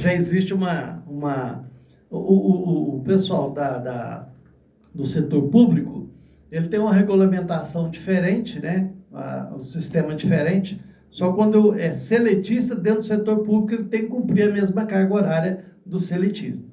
já existe o pessoal do setor público, ele tem uma regulamentação diferente, né? Um sistema diferente. Só quando é seletista dentro do setor público, ele tem que cumprir a mesma carga horária do seletista.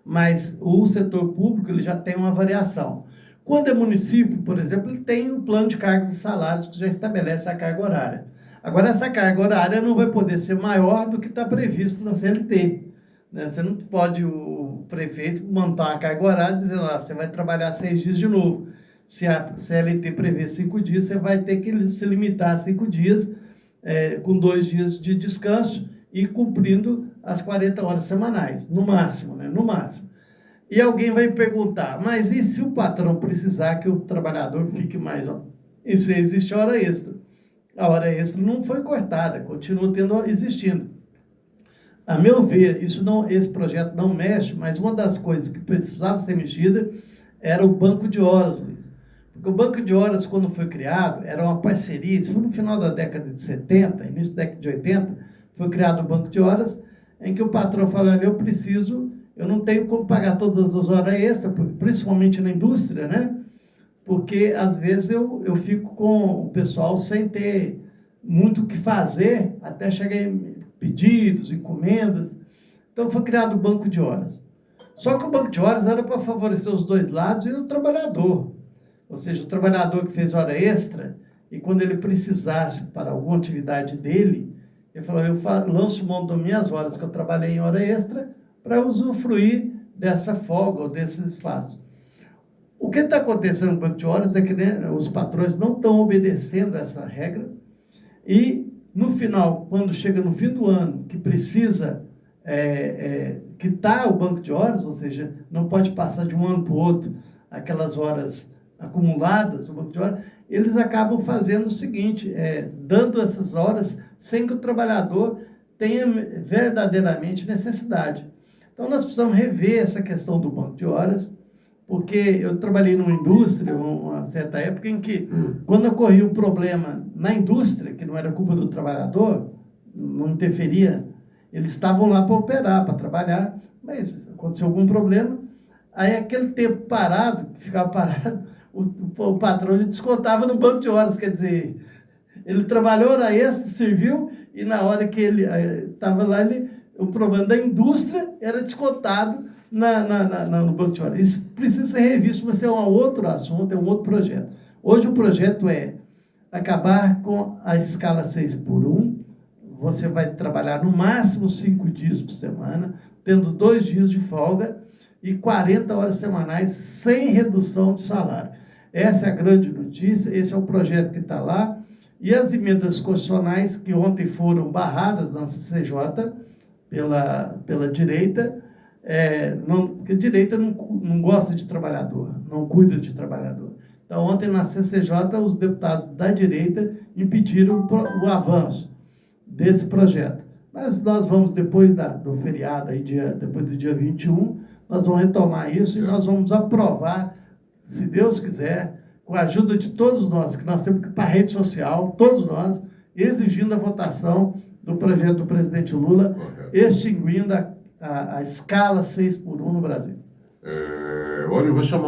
Mas o setor público ele já tem uma variação. Quando é município, por exemplo, ele tem um plano de cargos e salários que já estabelece a carga horária. Agora, essa carga horária não vai poder ser maior do que está previsto na CLT. Né? Você não pode, o prefeito, montar uma carga horária e dizer lá, você vai trabalhar 6 dias de novo. Se a CLT prevê 5 dias, você vai ter que se limitar a 5 dias, com 2 dias de descanso e cumprindo as 40 horas semanais, no máximo, né? No máximo. E alguém vai perguntar, mas e se o patrão precisar que o trabalhador fique mais? Isso existe hora extra. A hora extra não foi cortada, continua existindo. A meu ver, esse projeto não mexe, mas uma das coisas que precisava ser mexida era o banco de horas, Luiz. Porque o banco de horas, quando foi criado, era uma parceria, isso foi no final da década de 70, início da década de 80, foi criado o banco de horas, em que o patrão falou, eu não tenho como pagar todas as horas extras, principalmente na indústria, né? Porque, às vezes, eu fico com o pessoal sem ter muito o que fazer, até chegar em pedidos, encomendas. Então, foi criado o banco de horas. Só que o banco de horas era para favorecer os dois lados e o trabalhador. Ou seja, o trabalhador que fez hora extra, e quando ele precisasse para alguma atividade dele, ele falou, eu lanço mão das minhas horas que eu trabalhei em hora extra para usufruir dessa folga ou desse espaço. O que está acontecendo no banco de horas é que, né, os patrões não estão obedecendo essa regra e, no final, quando chega no fim do ano, que precisa quitar o banco de horas, ou seja, não pode passar de um ano para o outro aquelas horas acumuladas no banco de horas, eles acabam fazendo o seguinte, dando essas horas sem que o trabalhador tenha verdadeiramente necessidade. Então, nós precisamos rever essa questão do banco de horas, porque eu trabalhei numa indústria, uma certa época, em que, quando ocorria um problema na indústria, que não era culpa do trabalhador, não interferia, eles estavam lá para operar, para trabalhar, mas aconteceu algum problema, aí aquele tempo parado, que ficava parado, o patrão descontava no banco de horas, quer dizer, ele trabalhou hora extra, serviu, e na hora que ele estava lá, o problema da indústria era descontado no banco de horas. Isso precisa ser revisto, mas é um outro assunto, é um outro projeto. Hoje o projeto é acabar com a escala 6x1, você vai trabalhar no máximo 5 dias por semana, tendo 2 dias de folga e 40 horas semanais sem redução de salário. Essa é a grande notícia, esse é o projeto que está lá, e as emendas constitucionais que ontem foram barradas na CCJ pela direita, porque a direita não gosta de trabalhador, não cuida de trabalhador. Então, ontem na CCJ, os deputados da direita impediram o avanço desse projeto. Mas nós vamos, depois do feriado, depois do dia 21, nós vamos retomar isso e nós vamos aprovar, se Deus quiser, com a ajuda de todos nós, que nós temos que ir para a rede social, todos nós, exigindo a votação do projeto do presidente Lula, extinguindo a escala 6x1 no Brasil. Olha, eu vou chamar